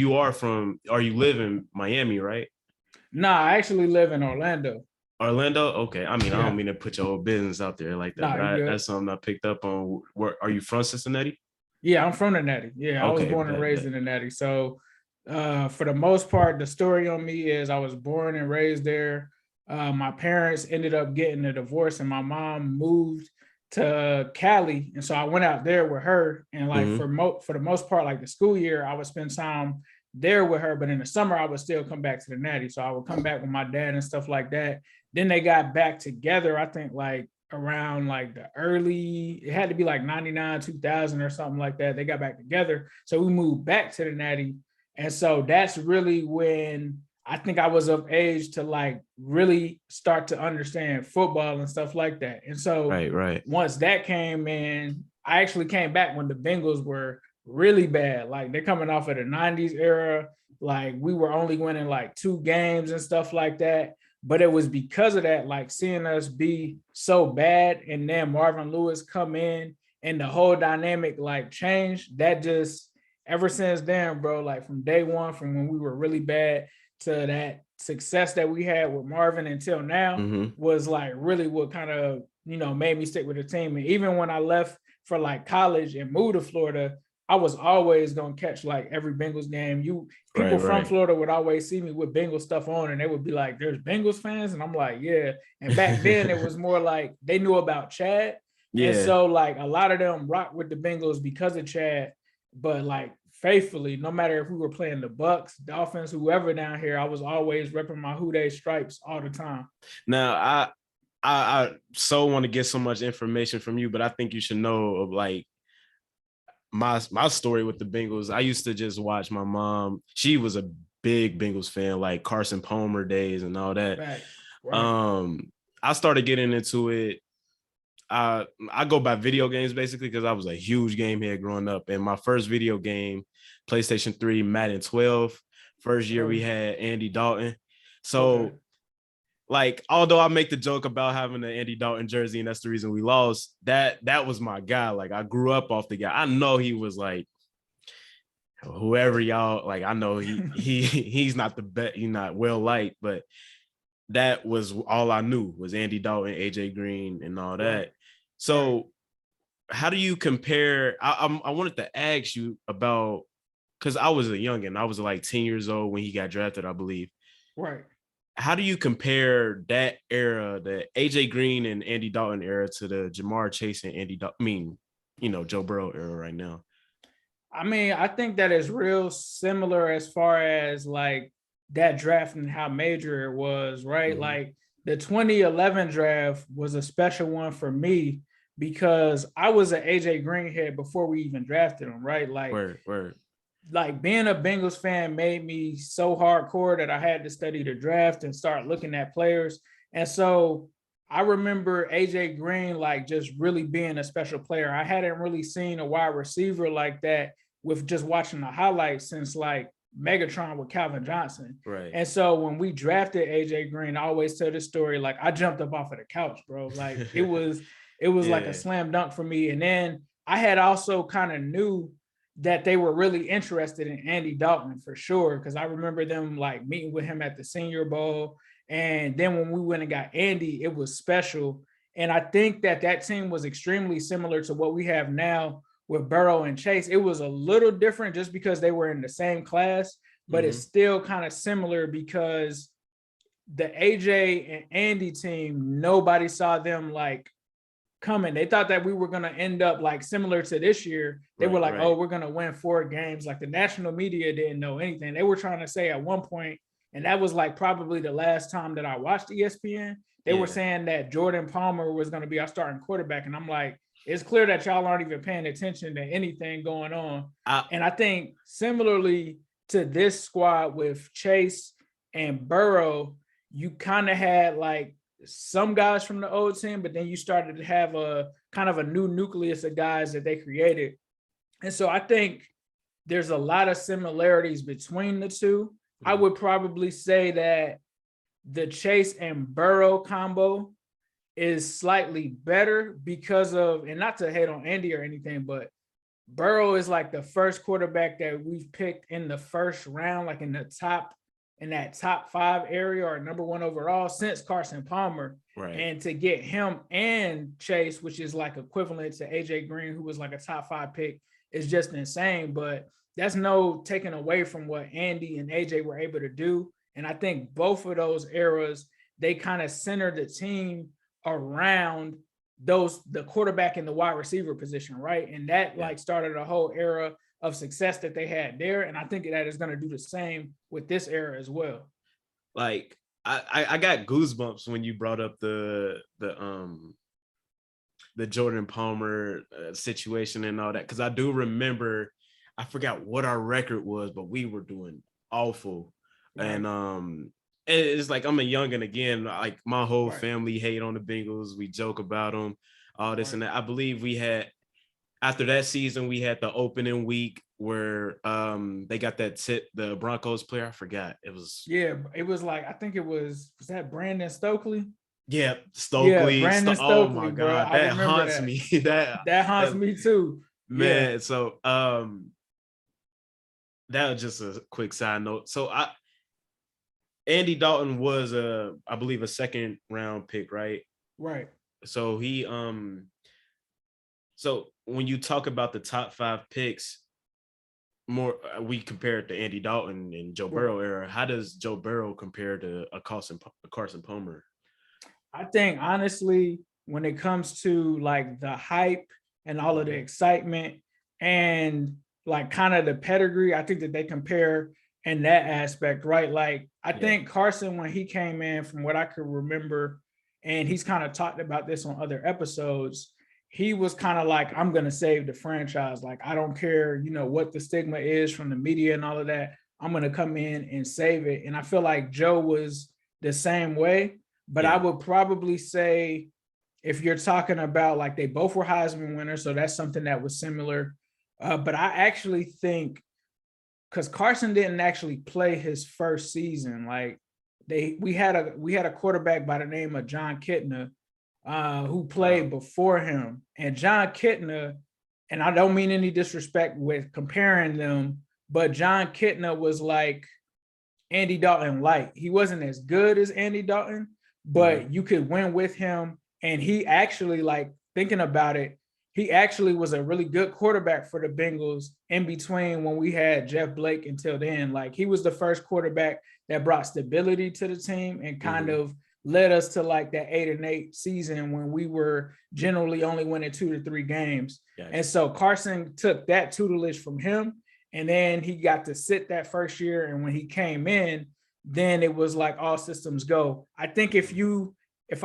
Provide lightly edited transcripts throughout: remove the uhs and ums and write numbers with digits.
you live in Miami, right? Nah, I actually live in Orlando. Orlando? Okay. I mean, I don't Yeah. mean to put your whole business out there like that, Nah, but you good. that's something I picked up on. Where are you from, Cincinnati? Yeah, I'm from the Natty. Yeah, I was Okay, born and bet, raised bet. in the Natty. So, for the most part, the story on me is I was born and raised there. My parents ended up getting a divorce, and my mom moved to Cali, and so I went out there with her. And like Mm-hmm. for the most part, like the school year, I would spend time there with her. But in the summer, I would still come back to the Natty. So I would come back with my dad and stuff like that. Then they got back together. I think like around like the early, it had to be like 99, 2000 or something like that. They got back together. So we moved back to the Natty. And so that's really when I think I was of age to like really start to understand football and stuff like that. And so Right, right. once that came in, I actually came back when the Bengals were really bad. Like they're coming off of the 90s era. Like we were only winning like 2 games and stuff like that. But it was because of that, like seeing us be so bad and then Marvin Lewis come in and the whole dynamic like changed. That just ever since then, bro, like from day one, from when we were really bad to that success that we had with Marvin until now Mm-hmm. was like really what kind of, made me stick with the team. And even when I left for like college and moved to Florida, I was always gonna catch like every Bengals game. Right, People from right. Florida would always see me with Bengals stuff on, and they would be like, "There's Bengals fans," and I'm like, "Yeah." And back then, it was more like they knew about Chad, and Yeah. so like a lot of them rock with the Bengals because of Chad. But like faithfully, no matter if we were playing the Bucks, Dolphins, whoever down here, I was always repping my Who Dey stripes all the time. Now I so want to get so much information from you, but I think you should know of like my story with the Bengals. I used to just watch my mom. She was a big Bengals fan, like Carson Palmer days and all that. Facts, right? Um, I started getting into it. I go by video games basically because I was a huge game head growing up. And my first video game, PlayStation 3, Madden 12. First year we Oh, had Andy Dalton. okay. So like, although I make the joke about having the Andy Dalton jersey and that's the reason we lost, that was my guy. Like I grew up off the guy. I know he was like whoever y'all like. I know he's not the best. He's not well liked, but that was all I knew was Andy Dalton, AJ Green, and all Right, that. right, So how do you compare? I wanted to ask you about because I was a youngin. I was like 10 years old when he got drafted, I believe. right. How do you compare that era, the AJ Green and Andy Dalton era, to the Jamar Chase and Andy Dalton? I mean, Joe Burrow era right now. I mean, I think that is real similar as far as like that draft and how major it was, right? Mm-hmm. Like the 2011 draft was a special one for me because I was an AJ Green head before we even drafted him, right? Word, word. Like being a Bengals fan made me so hardcore that I had to study the draft and start looking at players. And so I remember AJ Green like just really being a special player. I hadn't really seen a wide receiver like that with just watching the highlights since like Megatron with Calvin Johnson. Right. And so when we drafted AJ Green, I always tell this story like I jumped up off of the couch, bro. Like it was like a Yeah. slam dunk for me. And then I had also kind of knew that they were really interested in Andy Dalton for sure. Cause I remember them like meeting with him at the Senior Bowl. And then when we went and got Andy, it was special. And I think that team was extremely similar to what we have now with Burrow and Chase. It was a little different just because they were in the same class, but Mm-hmm. it's still kind of similar because the AJ and Andy team, nobody saw them like coming. They thought that we were going to end up like similar to this year. They were Right, like, oh, right. we're going to win 4 games. Like the national media didn't know anything. They were trying to say at one point, and that was like probably the last time that I watched ESPN, they were Yeah. saying that Jordan Palmer was going to be our starting quarterback. And I'm like, it's clear that y'all aren't even paying attention to anything going on. I And I think similarly to this squad with Chase and Burrow, you kind of had like some guys from the old team, but then you started to have a kind of a new nucleus of guys that they created. And so I think there's a lot of similarities between the two. I would probably say that the Chase and Burrow combo is slightly better because of, and not to hate on Andy or anything, but Burrow is like the first quarterback that we've picked in the first round, like in that top 5 area or number 1 overall since Carson Palmer. Right. And to get him and Chase, which is like equivalent to AJ Green, who was like a top 5 pick, is just insane. But that's no taking away from what Andy and AJ were able to do. And I think both of those eras, they kind of centered the team around the quarterback and the wide receiver position, right? And that like started a whole era of success that they had there. And I think that is going to do the same with this era as well. Like I got goosebumps when you brought up the Jordan Palmer situation and all that, because I do remember, I forgot what our record was, but we were doing awful. Right. And it's like, I'm a youngin' again, like my whole family hate on the Bengals. We joke about them, all this and that. I believe we had, after that season, we had the opening week where they got the Broncos player. I forgot. It was like, I think was that Brandon Stokely? Yeah, Stokely. Yeah, Brandon Stokely. Oh my God, that haunts me. that haunts me too. Man, so that was just a quick side note. So Andy Dalton was I believe a 2nd round pick, right? Right. So he so when you talk about the top 5 picks, more we compare it to Andy Dalton and Joe Burrow era. How does Joe Burrow compare to a Carson Palmer? I think honestly, when it comes to like the hype and all of the excitement and like kind of the pedigree, I think that they compare in that aspect, right? Like I think Carson, when he came in, from what I could remember, and he's kind of talked about this on other episodes, he was kind of like, I'm going to save the franchise. Like, I don't care, what the stigma is from the media and all of that. I'm going to come in and save it. And I feel like Joe was the same way, but I would probably say, if you're talking about like, they both were Heisman winners, so that's something that was similar. But I actually think, because Carson didn't actually play his first season, like we had a quarterback by the name of John Kitna, who played before him. And John Kitna, and I don't mean any disrespect with comparing them, but John Kitna was like Andy Dalton light. He wasn't as good as Andy Dalton, but you could win with him. And he actually, like, thinking about it, he actually was a really good quarterback for the Bengals in between when we had Jeff Blake until then. Like, he was the first quarterback that brought stability to the team and kind of led us to like that 8-8 season when we were generally only winning 2 to 3 games. And so Carson took that tutelage from him, and then he got to sit that first year. And when he came in, then it was like all systems go. I think if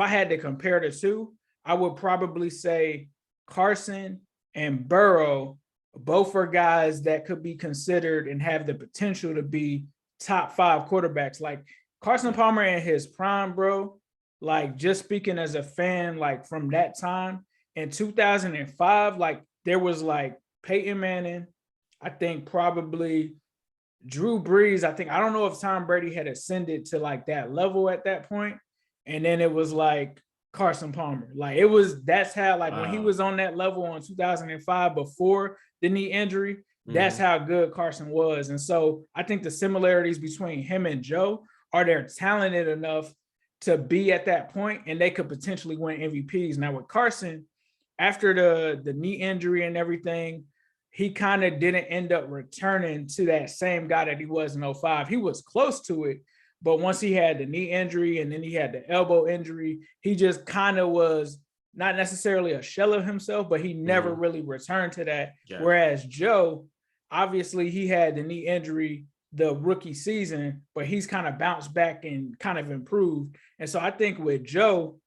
I had to compare the two, I would probably say Carson and Burrow both are guys that could be considered and have the potential to be top 5 quarterbacks. Like Carson Palmer in his prime, bro, like just speaking as a fan, like from that time in 2005, like there was like Peyton Manning, I think probably Drew Brees. I don't know if Tom Brady had ascended to like that level at that point. And then it was like Carson Palmer. Like that's how, like when he was on that level in 2005 before the knee injury, that's how good Carson was. And so I think the similarities between him and Joe are they're talented enough to be at that point and they could potentially win MVPs. Now with Carson, after the knee injury and everything, he kind of didn't end up returning to that same guy that he was in 05. He was close to it, but once he had the knee injury and then he had the elbow injury, he just kind of was not necessarily a shell of himself, but he never really returned to that. Yeah. Whereas Joe, obviously he had the knee injury the rookie season, but he's kind of bounced back and kind of improved. And so I think with Joe,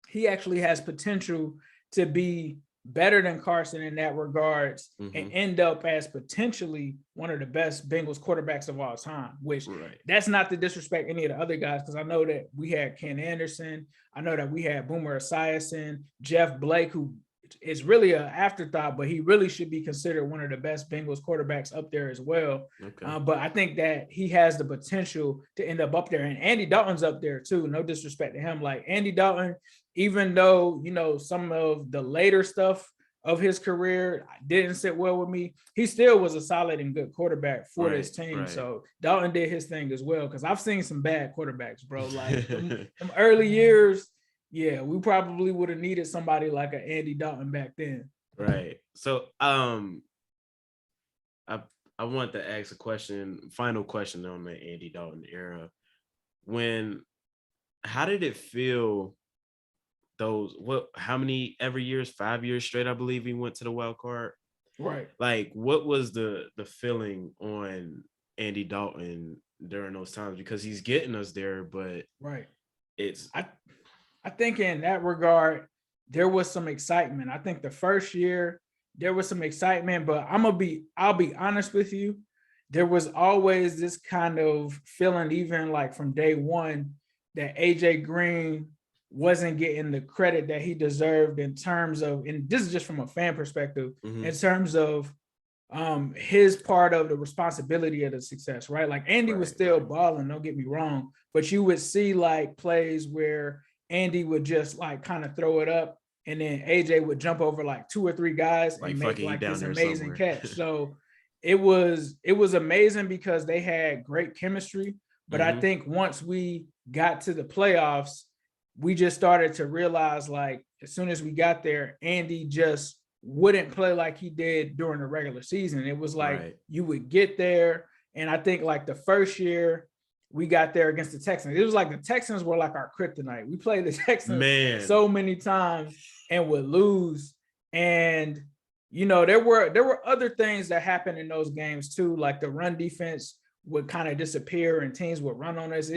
he actually has potential to be better than Carson in that regards and end up as potentially one of the best Bengals quarterbacks of all time, which that's not to disrespect any of the other guys, because I know that we had Ken Anderson. I know that we had Boomer Esiason, Jeff Blake, who is really an afterthought, but he really should be considered one of the best Bengals quarterbacks up there as well. But I think that he has the potential to end up there. And Andy Dalton's up there too. No disrespect to him. Like Andy Dalton, even though, some of the later stuff of his career didn't sit well with me. He still was a solid and good quarterback for this team. Right. So Dalton did his thing as well, because I've seen some bad quarterbacks, bro. Like them early years, yeah, we probably would have needed somebody like an Andy Dalton back then. Right. So I want to ask final question on the Andy Dalton era. How did it feel how many every years, 5 years straight, I believe he went to the wild card? Right. Like, what was the feeling on Andy Dalton during those times? Because he's getting us there, but right. I think in that regard, there was some excitement. I think the first year there was some excitement, but I'll be honest with you. There was always this kind of feeling, even like from day one, that AJ Green wasn't getting the credit that he deserved in terms of, and this is just from a fan perspective, in terms of his part of the responsibility of the success, right? Like Andy was still balling, don't get me wrong, but you would see like plays where Andy would just like kind of throw it up, and then AJ would jump over like 2 or 3 guys and make like this amazing catch. So it was amazing because they had great chemistry. But I think once we got to the playoffs, we just started to realize, like, as soon as we got there, Andy just wouldn't play like he did during the regular season. It was like you would get there, and I think like the first year we got there against the Texans, it was like the Texans were like our kryptonite. We played the Texans so many times and would lose. And you know, there were other things that happened in those games too, like the run defense would kind of disappear and teams would run on us.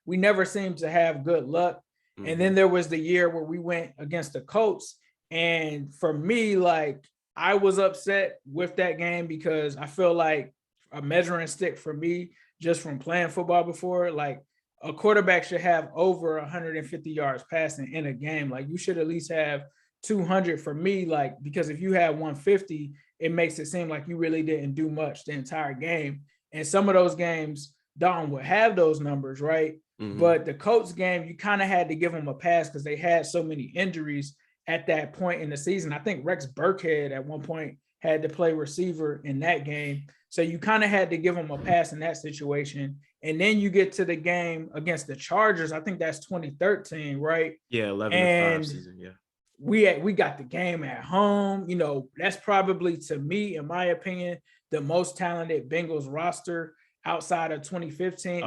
We never seemed to have good luck. And then there was the year where we went against the Colts. And for me, like, I was upset with that game because I feel like a measuring stick for me, just from playing football before, like a quarterback should have over 150 yards passing in a game. Like you should at least have 200 for me, like, because if you have 150, it makes it seem like you really didn't do much the entire game. And some of those games, Dalton would have those numbers, right? But the Colts game, you kind of had to give them a pass because they had so many injuries at that point in the season. I think Rex Burkhead at one point had to play receiver in that game. So you kind of had to give them a pass in that situation. And then you get to the game against the Chargers. I think that's 2013, right? Yeah, 11-5 season, yeah. We got the game at home. You know, that's probably, to me, in my opinion, the most talented Bengals roster outside of 2015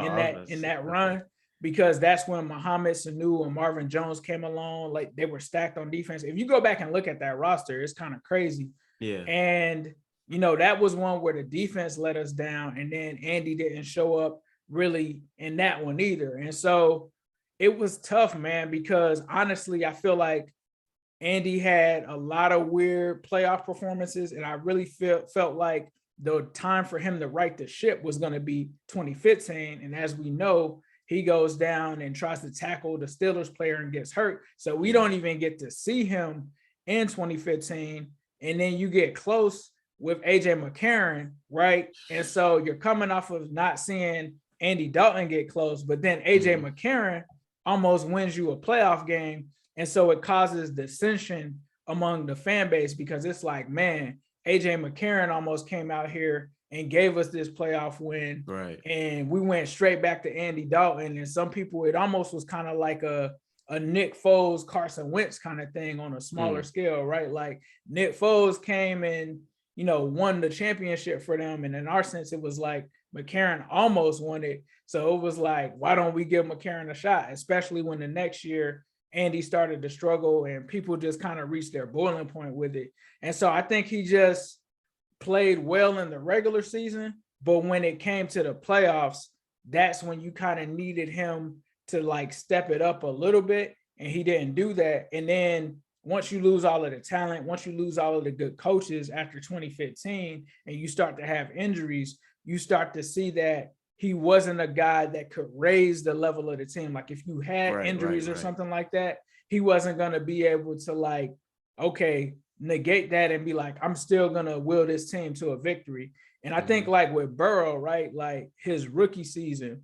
in that run. Because that's when Mohamed Sanu and Marvin Jones came along. Like, they were stacked on defense. If you go back and look at that roster, it's kind of crazy. Yeah. And, you know, that was one where the defense let us down. And then Andy didn't show up really in that one either. And so it was tough, man, because honestly, I feel like Andy had a lot of weird playoff performances. And I really felt like the time for him to right the ship was going to be 2015. And as we know, he goes down and tries to tackle the Steelers player and gets hurt. So we don't even get to see him in 2015. And then you get close with AJ McCarron, right? And so you're coming off of not seeing Andy Dalton get close, but then AJ McCarron almost wins you a playoff game. And so it causes dissension among the fan base because it's like, man, AJ McCarron almost came out here and gave us this playoff win. Right. And we went straight back to Andy Dalton. And some people, it almost was kind of like a Nick Foles, Carson Wentz kind of thing on a smaller scale, right? Like Nick Foles came and, you know, won the championship for them. And in our sense, it was like McCarron almost won it. So it was like, why don't we give McCarron a shot? Especially when the next year Andy started to struggle and people just kind of reached their boiling point with it. And so I think he just played well in the regular season, but when it came to the playoffs, that's when you kind of needed him to like step it up a little bit, and he didn't do that. And then once you lose all of the talent, once you lose all of the good coaches after 2015, and you start to have injuries, you start to see that he wasn't a guy that could raise the level of the team. Like if you had injuries or something like that, he wasn't going to be able to like, okay, negate that and be like, I'm still going to will this team to a victory. And I think like with Burrow, right, like his rookie season,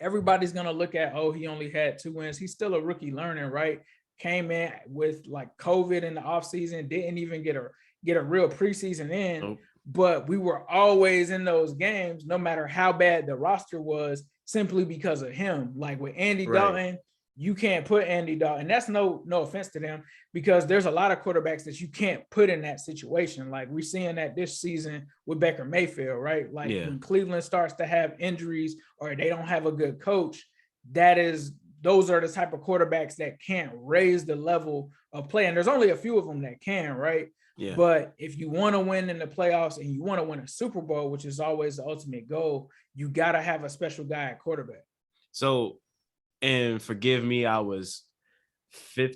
everybody's going to look at, oh, he only had 2 wins. He's still a rookie learning, right? came in with like COVID in the offseason, didn't even get a real preseason in. Nope. But we were always in those games, no matter how bad the roster was, simply because of him. Like with Andy Dalton, you can't put Andy Dalton. That's no offense to them, because there's a lot of quarterbacks that you can't put in that situation. Like we're seeing that this season with Baker Mayfield, right? Like when Cleveland starts to have injuries or they don't have a good coach, those are the type of quarterbacks that can't raise the level of play. And there's only a few of them that can, right? Yeah. But if you want to win in the playoffs and you want to win a Super Bowl, which is always the ultimate goal, you got to have a special guy at quarterback. So, and forgive me, I was 15.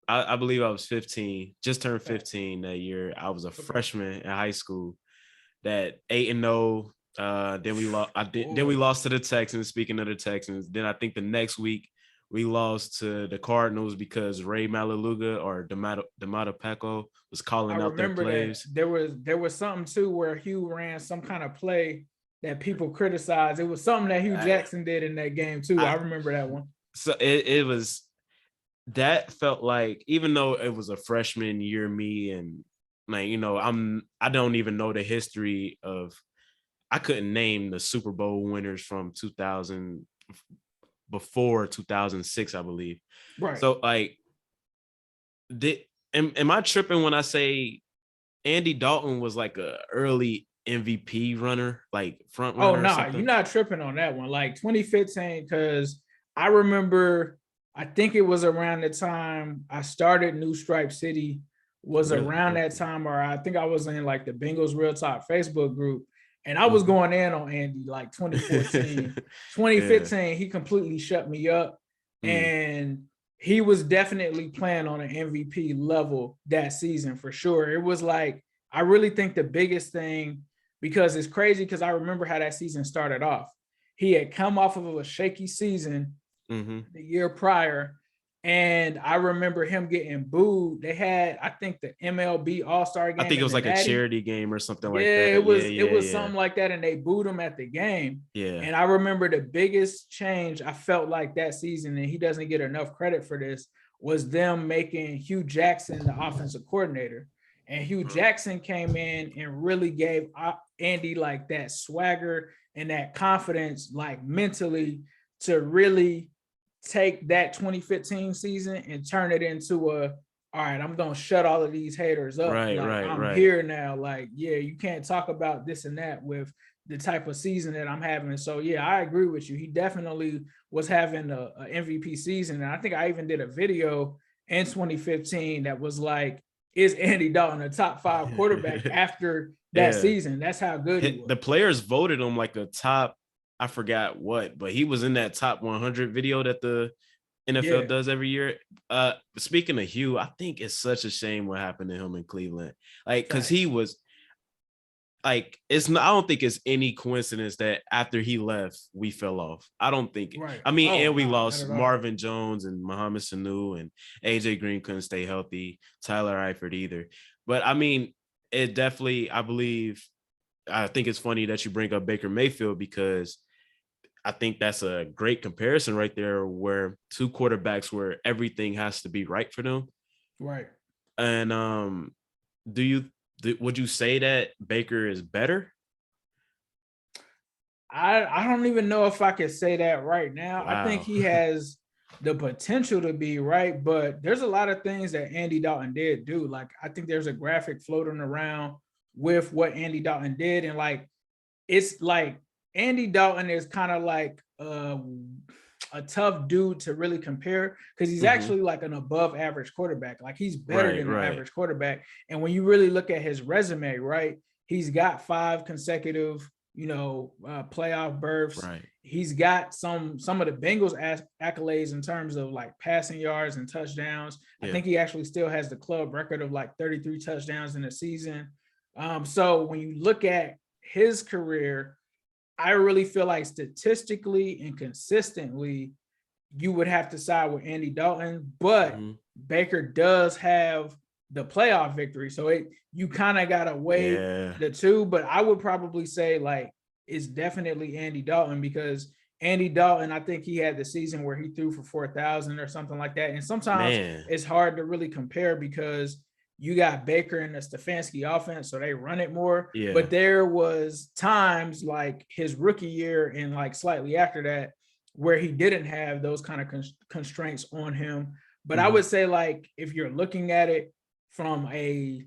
I believe I was 15, just turned 15 that year. I was a freshman in high school. That 8-0. Then we lost. Then we lost to the Texans. Speaking of the Texans, then I think the next week we lost to the Cardinals because Ray Malaluga or D'Amato Paco was calling out their plays. There was something too where Hugh ran some kind of play that people criticized. It was something that Hugh Jackson did in that game too. I remember that one. So it was, that felt like, even though it was a freshman year, me and like, you know, I don't even know the history of, I couldn't name the Super Bowl winners from 2000 before 2006, I believe. Right. So like, am I tripping when I say Andy Dalton was like a early MVP runner, like front runner? Oh no, you're not tripping on that one. Like 2015, because I remember, I think it was around the time I started New Stripe City, was around that time, or I think I was in like the Bengals Real Talk Facebook group, and I was going in on Andy like 2014. 2015, he completely shut me up, and he was definitely playing on an MVP level that season for sure. It was like, I really think the biggest thing, because it's crazy, because I remember how that season started off. He had come off of a shaky season the year prior, and I remember him getting booed. They had, I think, the MLB All-Star game. I think it was like a charity game or something like that. It was something like that, and they booed him at the game. Yeah. And I remember the biggest change I felt like that season, and he doesn't get enough credit for this, was them making Hugh Jackson the offensive coordinator. And Hugh Jackson came in and really gave Andy like that swagger and that confidence, like mentally, to really take that 2015 season and turn it into all right, I'm going to shut all of these haters up. I'm here now. Like, yeah, you can't talk about this and that with the type of season that I'm having. So yeah, I agree with you. He definitely was having a MVP season. And I think I even did a video in 2015 that was like, is Andy Dalton a top 5 quarterback after that season? That's how good he was. The players voted him like a top, I forgot what, but he was in that top 100 video that the NFL does every year. Speaking of Hugh, I think it's such a shame what happened to him in Cleveland. Like, because he was like, I don't think it's any coincidence that after he left, we fell off. I don't think. Right. I mean, and we lost Marvin Jones and Mohamed Sanu, and AJ Green couldn't stay healthy. Tyler Eifert either. But I mean, it definitely, I think it's funny that you bring up Baker Mayfield, because I think that's a great comparison right there, where two quarterbacks where everything has to be right for them. Right. And would you say that Baker is better? I don't even know if I could say that right now. Wow. I think he has the potential to be, right, but there's a lot of things that Andy Dalton did do. Like, I think there's a graphic floating around with what Andy Dalton did, and like, it's like Andy Dalton is kind of like a tough dude to really compare, because he's actually like an above average quarterback. Like, he's better than an average quarterback. And when you really look at his resume, right, he's got 5 consecutive, playoff berths. Right. He's got some of the Bengals accolades in terms of like passing yards and touchdowns. I think he actually still has the club record of like 33 touchdowns in a season. So when you look at his career, I really feel like statistically and consistently, you would have to side with Andy Dalton, but Baker does have the playoff victory. So you kind of got to weigh the two, but I would probably say like, it's definitely Andy Dalton, because Andy Dalton, I think he had the season where he threw for 4,000 or something like that. And sometimes it's hard to really compare because you got Baker and the Stefanski offense, so they run it more. Yeah. But there was times like his rookie year and like slightly after that where he didn't have those kind of constraints on him. But I would say, like, if you're looking at it from a,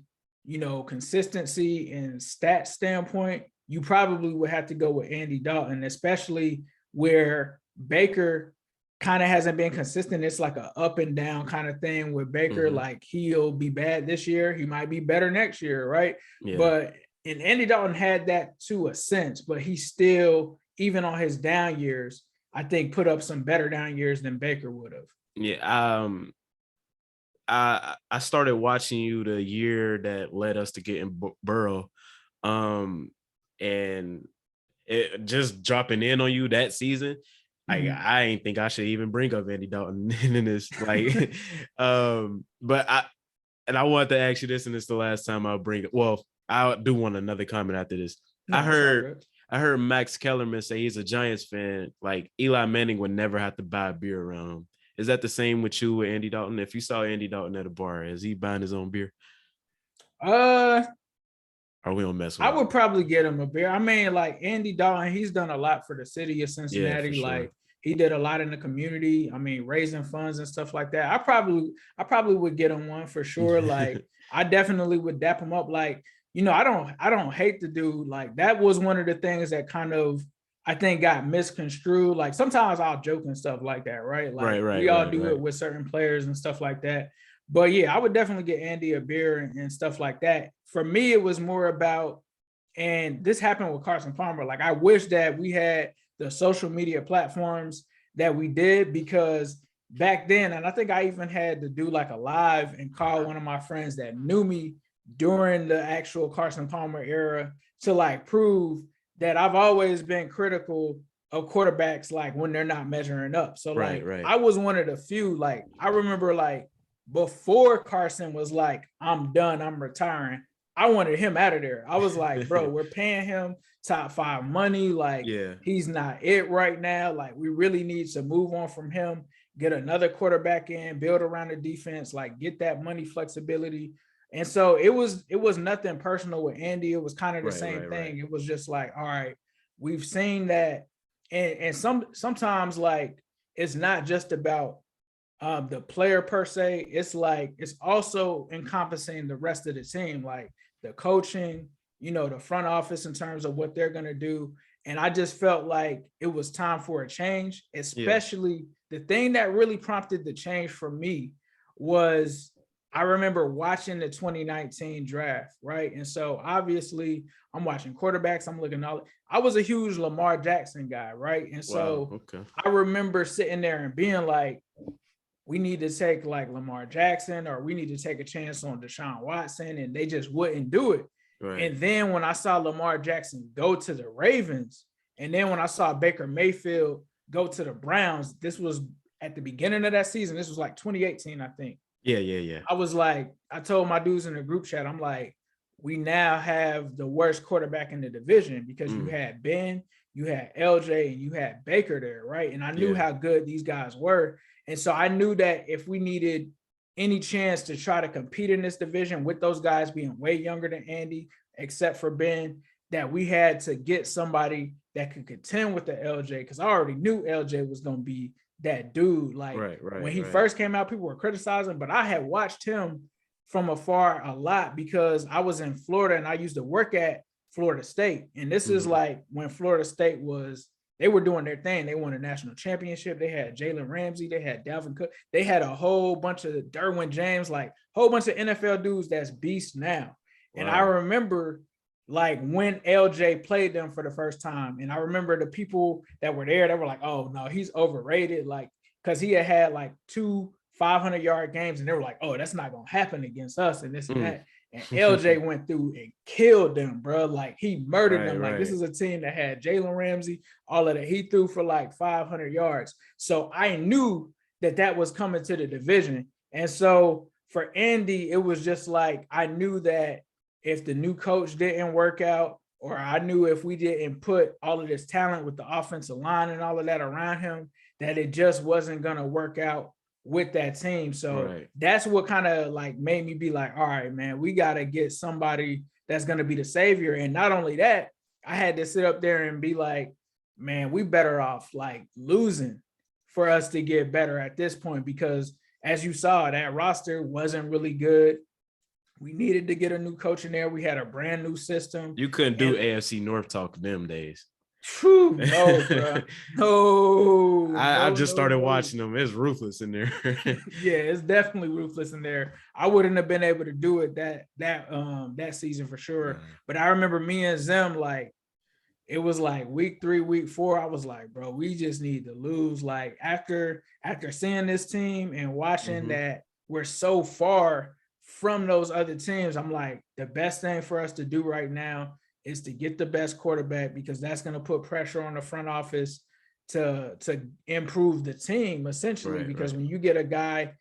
consistency and stat standpoint, you probably would have to go with Andy Dalton, especially where Baker kind of hasn't been consistent. It's like a up and down kind of thing with Baker. Like, he'll be bad this year. He might be better next year, right? Yeah. But and Andy Dalton had that to a sense, but he still, even on his down years, I think put up some better down years than Baker would have. Yeah. I started watching you the year that led us to getting Burrow. And it just dropping in on you that season. I ain't think I should even bring up Andy Dalton in this. Like, but I wanted to ask you this, and it's the last time I'll bring it. Well, I do want another comment after this. No, I heard Max Kellerman say he's a Giants fan. Like, Eli Manning would never have to buy a beer around him. Is that the same with you with Andy Dalton? If you saw Andy Dalton at a bar, is he buying his own beer? Or we don't mess with him? I would probably get him a beer. I mean, like, Andy Dalton, he's done a lot for the city of Cincinnati. Yeah, like, he did a lot in the community. I mean, raising funds and stuff like that. I probably would get him one for sure. Like, I definitely would dap him up. Like, I don't hate the dude. Like, that was one of the things that kind of, I think, got misconstrued. Like, sometimes I'll joke and stuff like that, right? Like, we all do it with certain players and stuff like that. But yeah, I would definitely get Andy a beer and stuff like that. For me, it was more about, and this happened with Carson Palmer. Like, I wish that we had the social media platforms that we did, because back then, and I think I even had to do like a live and call one of my friends that knew me during the actual Carson Palmer era to like prove that I've always been critical of quarterbacks, like when they're not measuring up. So like, I was one of the few, like, I remember like before Carson was like, I'm done, I'm retiring, I wanted him out of there. I was like, bro, we're paying him top 5 money. Like, he's not it right now. Like, we really need to move on from him, get another quarterback in, build around the defense, like get that money flexibility. And so it was nothing personal with Andy. It was kind of the same thing. It was just like, all right, we've seen that. And sometimes like, it's not just about the player per se. It's like, it's also encompassing the rest of the team, like the coaching, the front office in terms of what they're going to do. And I just felt like it was time for a change, especially the thing that really prompted the change for me was, I remember watching the 2019 draft, right? And so obviously I'm watching quarterbacks. I'm looking I was a huge Lamar Jackson guy, right? And so I remember sitting there and being like, we need to take like Lamar Jackson, or we need to take a chance on Deshaun Watson, and they just wouldn't do it. Right. And then when I saw Lamar Jackson go to the Ravens, and then when I saw Baker Mayfield go to the Browns, this was at the beginning of that season. This was like 2018, I think. Yeah. I was like, I told my dudes in the group chat, I'm like, we now have the worst quarterback in the division, because you had Ben, you had LJ, and you had Baker there, right? And I knew how good these guys were. And so I knew that if we needed any chance to try to compete in this division with those guys being way younger than Andy, except for Ben, that we had to get somebody that could contend with the LJ, because I already knew LJ was going to be that dude. Like, when he first came out, people were criticizing, but I had watched him from afar a lot because I was in Florida and I used to work at Florida State. And this is like when Florida State they were doing their thing. They won a national championship. They had Jalen Ramsey. They had Dalvin Cook. They had a whole bunch of Derwin James, like a whole bunch of NFL dudes that's beasts now. Wow. And I remember like when LJ played them for the first time. And I remember the people that were there, they were like, oh no, he's overrated. Like, cause he had like 2 500-yard games, and they were like, oh, that's not going to happen against us. And this and that. And LJ went through and killed them, bro. Like, he murdered them. Like, this is a team that had Jalen Ramsey, all of that. He threw for like 500 yards. So I knew that was coming to the division. And so for Andy, it was just like, I knew that if the new coach didn't work out, or I knew if we didn't put all of this talent with the offensive line and all of that around him, that it just wasn't going to work out with that team. So that's what kind of like made me be like, all right, man, we got to get somebody that's going to be the savior. And not only that, I had to sit up there and be like, man, we better off like losing for us to get better at this point, because as you saw, that roster wasn't really good. We needed to get a new coach in there. We had a brand new system. You couldn't do AFC North talk them days. Whew, no, bro. No. I just started watching them. It's ruthless in there. Yeah, it's definitely ruthless in there. I wouldn't have been able to do it that season for sure. But I remember me and Zim, like, it was like week 3, week 4. I was like, bro, we just need to lose. Like after seeing this team and watching that we're so far from those other teams, I'm like, the best thing for us to do right now is to get the best quarterback, because that's going to put pressure on the front office to improve the team essentially. Because when you get a guy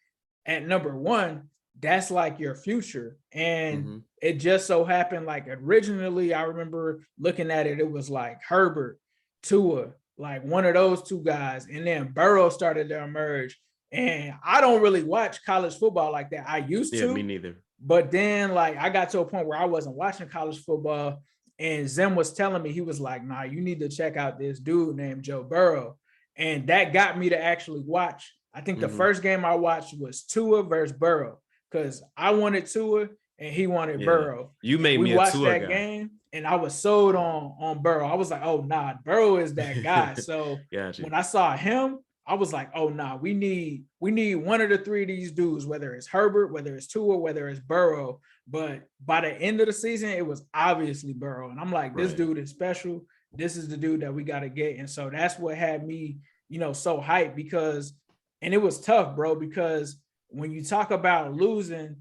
at number 1, that's like your future. And it just so happened, like originally I remember looking at it, it was like Herbert, Tua, like one of those two guys. And then Burrow started to emerge. And I don't really watch college football like that. I used to. Yeah, me neither. But then like I got to a point where I wasn't watching college football, and Zim was telling me, he was like, nah, you need to check out this dude named Joe Burrow. And that got me to actually watch. I think the first game I watched was Tua versus Burrow, because I wanted Tua and he wanted Burrow. You made me a Tua guy. We watched that game and I was sold on Burrow. I was like, oh, nah, Burrow is that guy. So when I saw him, I was like, oh, nah, we need one of the 3 of these dudes, whether it's Herbert, whether it's Tua, whether it's Burrow. But by the end of the season, it was obviously Burrow. And I'm like, this dude is special. This is the dude that we got to get. And so that's what had me, so hyped, because, and it was tough, bro, because when you talk about losing,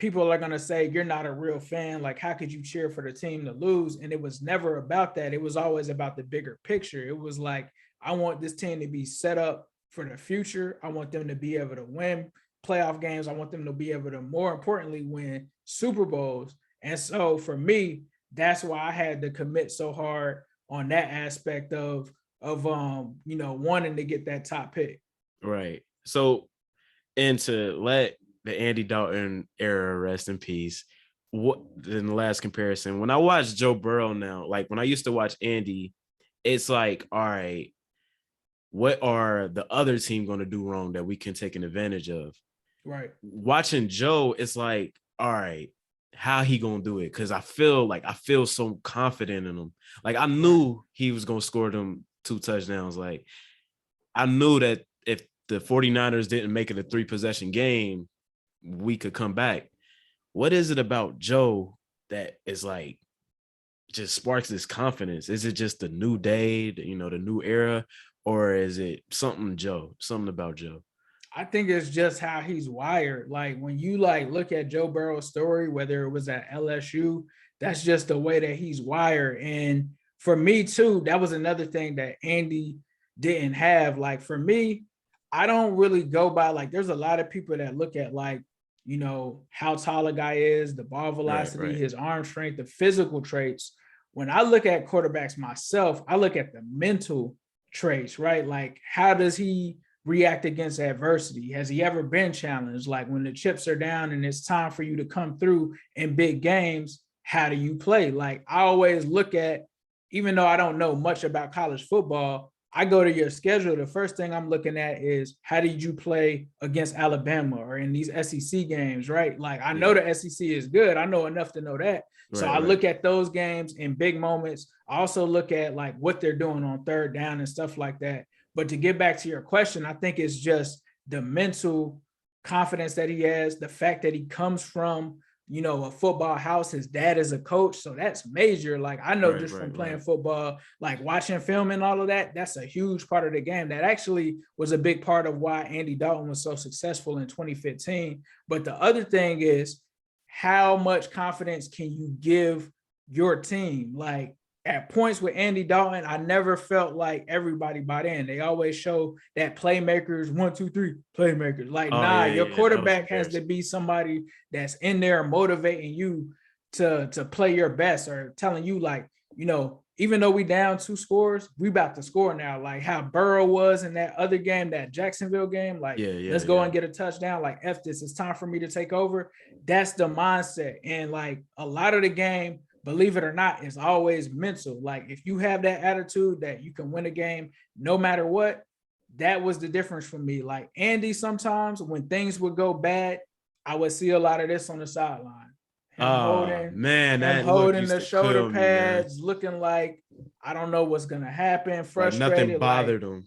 people are going to say, you're not a real fan. Like, how could you cheer for the team to lose? And it was never about that. It was always about the bigger picture. It was like, I want this team to be set up for the future. I want them to be able to win playoff games. I want them to be able to, more importantly, win Super Bowls. And so for me, that's why I had to commit so hard on that aspect of wanting to get that top pick. Right. So, and to let the Andy Dalton era rest in peace, what in the last comparison, when I watch Joe Burrow now, like when I used to watch Andy, it's like, all right, what are the other team going to do wrong that we can take an advantage of? Right. Watching Joe, it's like, all right, how he going to do it? Because I feel so confident in him. Like I knew he was going to score them 2 touchdowns. Like I knew that if the 49ers didn't make it a 3-possession game, we could come back. What is it about Joe that is like just sparks this confidence? Is it just the new day, the new era? Or is it something about Joe? I think it's just how he's wired. Like when you like look at Joe Burrow's story, whether it was at LSU, that's just the way that he's wired. And for me too, that was another thing that Andy didn't have. Like for me, I don't really go by, like there's a lot of people that look at like, how tall a guy is, the ball velocity, his arm strength, the physical traits. When I look at quarterbacks myself, I look at the mental traits, right? Like how does he react against adversity? Has he ever been challenged? Like when the chips are down and it's time for you to come through in big games, how do you play? Like I always look at, even though I don't know much about college football, I go to your schedule. The first thing I'm looking at is how did you play against Alabama or in these SEC games, right? Like I know the SEC is good. I know enough to know that. So I look at those games in big moments. I also look at like what they're doing on third down and stuff like that. But to get back to your question, I think it's just the mental confidence that he has, the fact that he comes from, a football house. His dad is a coach. So that's major. Like I know from playing football, like watching film and all of that, that's a huge part of the game. That actually was a big part of why Andy Dalton was so successful in 2015. But the other thing is, how much confidence can you give your team? Like at points with Andy Dalton, I never felt like everybody bought in. They always show that playmakers, 1, 2, 3 playmakers. Like, your quarterback has to be somebody that's in there motivating you to play your best, or telling you like, even though we down 2 scores, we about to score now. Like how Burrow was in that other game, that Jacksonville game. Like, let's go and get a touchdown. Like, F this, it's time for me to take over. That's the mindset. And like a lot of the game, believe it or not, is always mental. Like if you have that attitude that you can win a game no matter what, that was the difference for me. Like Andy, sometimes when things would go bad, I would see a lot of this on the sideline. Holding the shoulder pads, looking like I don't know what's gonna happen, frustrated. Like nothing bothered him.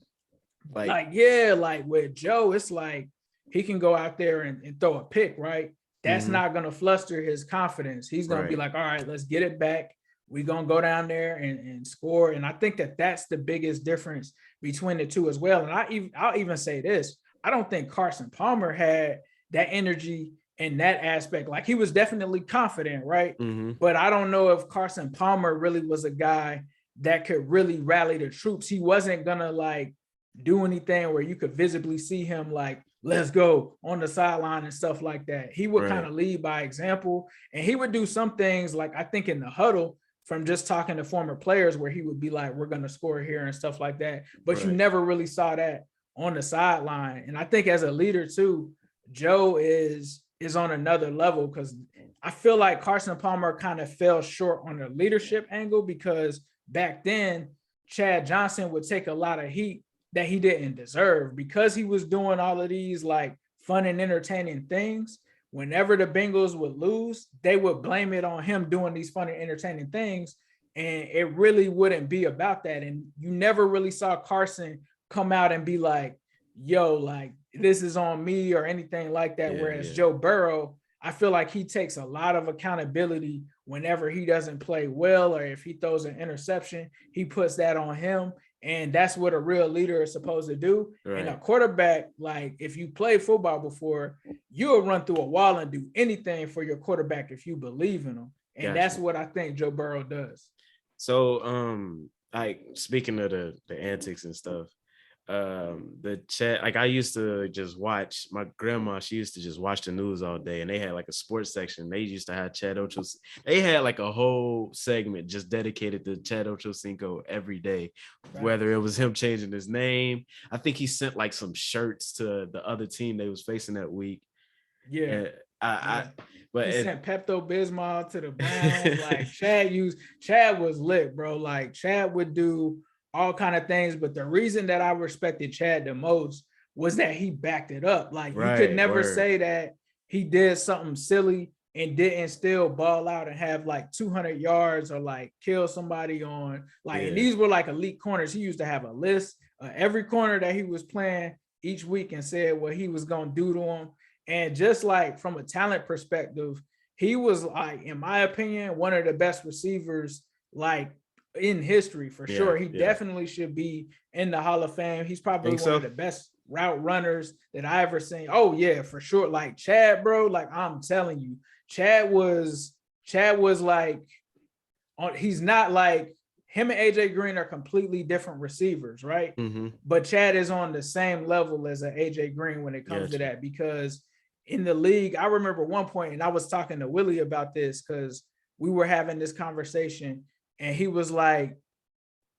Like with Joe, it's like he can go out there and throw a pick, right? That's not gonna fluster his confidence. He's gonna be like, all right, let's get it back. We're gonna go down there and score. And I think that's the biggest difference between the two as well. And I'll even say this: I don't think Carson Palmer had that energy in that aspect. Like he was definitely confident, right? But I don't know if Carson Palmer really was a guy that could really rally the troops. He wasn't gonna like do anything where you could visibly see him like, let's go on the sideline and stuff like that. He would kind of lead by example, and he would do some things like I think in the huddle from just talking to former players where he would be like, we're going to score here and stuff like that. But you never really saw that on the sideline. And I think as a leader too, Joe is on another level, because I feel like Carson Palmer kind of fell short on the leadership angle, because back then Chad Johnson would take a lot of heat that he didn't deserve because he was doing all of these like fun and entertaining things. Whenever the Bengals would lose, they would blame it on him doing these fun and entertaining things. And it really wouldn't be about that. And you never really saw Carson come out and be like, yo, like this is on me or anything like that. Whereas Joe Burrow, I feel like he takes a lot of accountability whenever he doesn't play well, or if he throws an interception, he puts that on him. And that's what a real leader is supposed to do. And a quarterback, like if you played football before, you'll run through a wall and do anything for your quarterback if you believe in him. And that's what I think Joe Burrow does. So, like speaking of the antics and stuff, the chat, like I used to just watch my grandma, she used to just watch the news all day, and they had like a sports section. They used to have Chad Ocho. They had like a whole segment just dedicated to Chad Ochocinco every day, whether it was him changing his name. I think he sent like some shirts to the other team they was facing that week. But he sent Pepto-Bismol to the Browns. Like Chad was lit, bro. Like Chad would do all kind of things, but the reason that I respected Chad the most was that he backed it up. Like you could never say that he did something silly and didn't still ball out and have like 200 yards or like kill somebody on like, and these were like elite corners. He used to have a list of every corner that he was playing each week and said what he was going to do to him. And just like from a talent perspective, he was like, in my opinion, one of the best receivers, like in history for sure. He definitely should be in the Hall of Fame. He's probably one of the best route runners that I ever seen. Oh yeah, for sure. Like Chad, bro, like I'm telling you, Chad was like, he's not like him and AJ Green are completely different receivers, right? But Chad is on the same level as an AJ Green when it comes to that, because in the league, I remember one point, and I was talking to Willie about this because we were having this conversation. And he was like,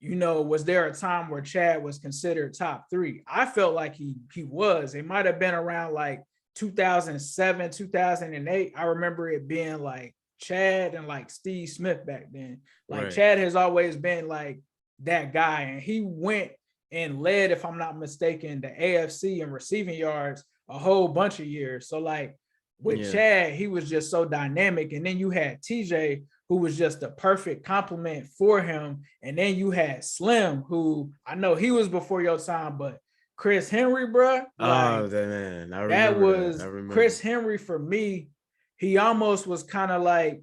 was there a time where Chad was considered top 3? I felt like he was. It might have been around like 2007, 2008. I remember it being like Chad and like Steve Smith back then. Like Chad has always been like that guy. And he went and led, if I'm not mistaken, the AFC in receiving yards a whole bunch of years. So like with Chad, he was just so dynamic. And then you had TJ, who was just the perfect compliment for him. And then you had Slim, who I know he was before your time, but Chris Henry, bro. Like, man, I remember Chris Henry for me. He almost was kind of like,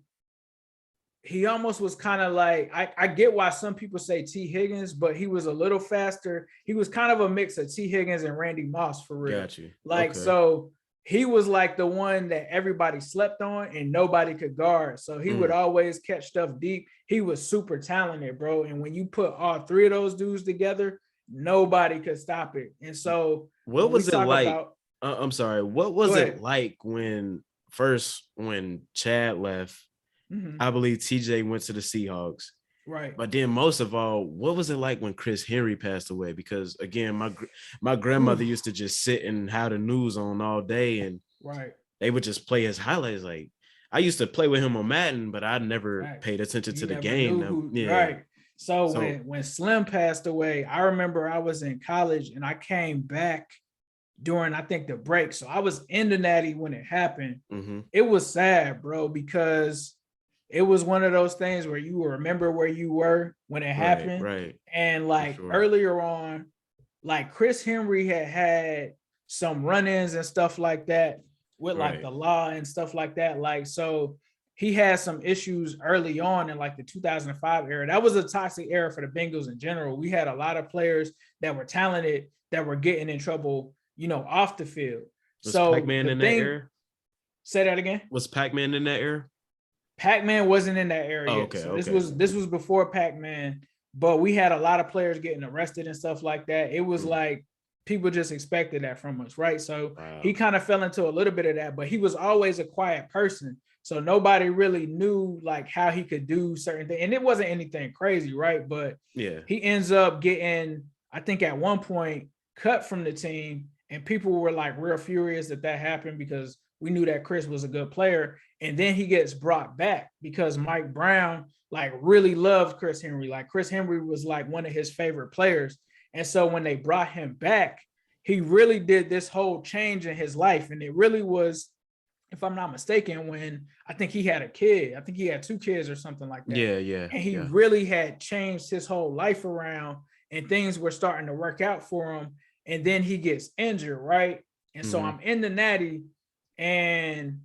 I get why some people say T. Higgins, but he was a little faster. He was kind of a mix of T. Higgins and Randy Moss for real. Got you. Like, so he was like the one that everybody slept on and nobody could guard. So he would always catch stuff deep. He was super talented, bro. And when you put all 3 of those dudes together, nobody could stop it. And so what was it like? I'm sorry. What was it like when Chad left? I believe TJ went to the Seahawks. Right. But then most of all, what was it like when Chris Henry passed away? Because again, my grandmother used to just sit and have the news on all day, and Right. they would just play his highlights. Like I used to play with him on Madden, but I never Right. paid attention You to the never game. knew Now, who. yeah. Right. So So when Slim passed away, I remember I was in college and I came back during, I think, the break. So I was in the Natty when it happened. mm-hmm. It was sad, bro, because it was one of those things where you remember where you were when it happened. Right. And For like sure. earlier on, like Chris Henry had some run-ins and stuff like that with like the law and stuff like that. Like, so he had some issues early on in like the 2005 era. That was a toxic era for the Bengals in general. We had a lot of players that were talented that were getting in trouble, off the field. Was So Pac-Man the in that thing, era? say that again. Was Pac-Man in that era? Pac-Man wasn't in that era yet. Okay, So this was before Pac-Man, but we had a lot of players getting arrested and stuff like that. It was like people just expected that from us, right? So he kind of fell into a little bit of that, but he was always a quiet person. So nobody really knew like how he could do certain things. And it wasn't anything crazy, right? But yeah, he ends up getting, I think at one point, cut from the team. And people were like real furious that happened because we knew that Chris was a good player. And then he gets brought back because Mike Brown like really loved Chris Henry. Like Chris Henry was like one of his favorite players. And so when they brought him back, he really did this whole change in his life. And it really was, if I'm not mistaken, when I think he had a kid. I think he had 2 kids or something like that. Yeah. And he really had changed his whole life around and things were starting to work out for him. And then he gets injured, right? And so I'm in the Natty and,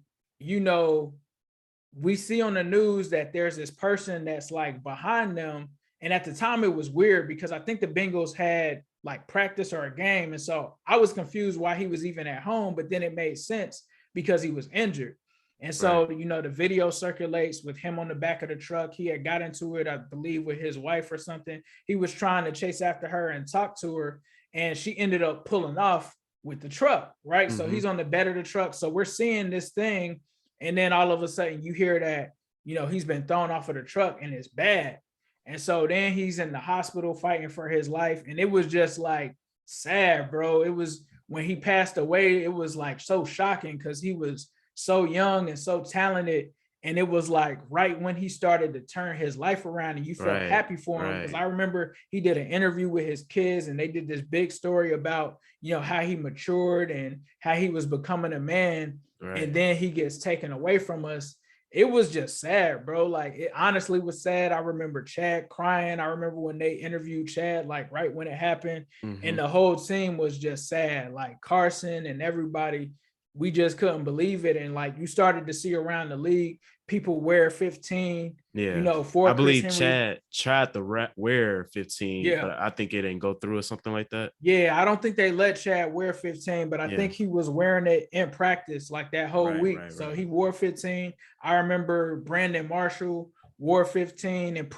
we see on the news that there's this person that's like behind them. And at the time it was weird because I think the Bengals had like practice or a game. And so I was confused why he was even at home, but then it made sense because he was injured. And so, the video circulates with him on the back of the truck. He had got into it, I believe, with his wife or something. He was trying to chase after her and talk to her. And she ended up pulling off with the truck, right? So he's on the bed of the truck. So we're seeing this thing. And then all of a sudden you hear that, he's been thrown off of the truck and it's bad. And so then he's in the hospital fighting for his life. And it was just like sad, bro. It was when he passed away, it was like so shocking because he was so young and so talented. And it was like right when he started to turn his life around and you felt happy for him. Because I remember he did an interview with his kids and they did this big story about, how he matured and how he was becoming a man. And then he gets taken away from us. It was just sad, bro. Like it honestly was sad. I remember Chad crying. I remember when they interviewed Chad, like right when it happened. And the whole team was just sad. Like Carson and everybody, we just couldn't believe it. And like you started to see around the league, people wear 15. For I believe Chris Chad tried to wear 15, but Yeah. I think it didn't go through or something like that. Yeah, I don't think they let Chad wear 15, but I think he was wearing it in practice like that whole week. So he wore 15. I remember Brandon Marshall wore 15 and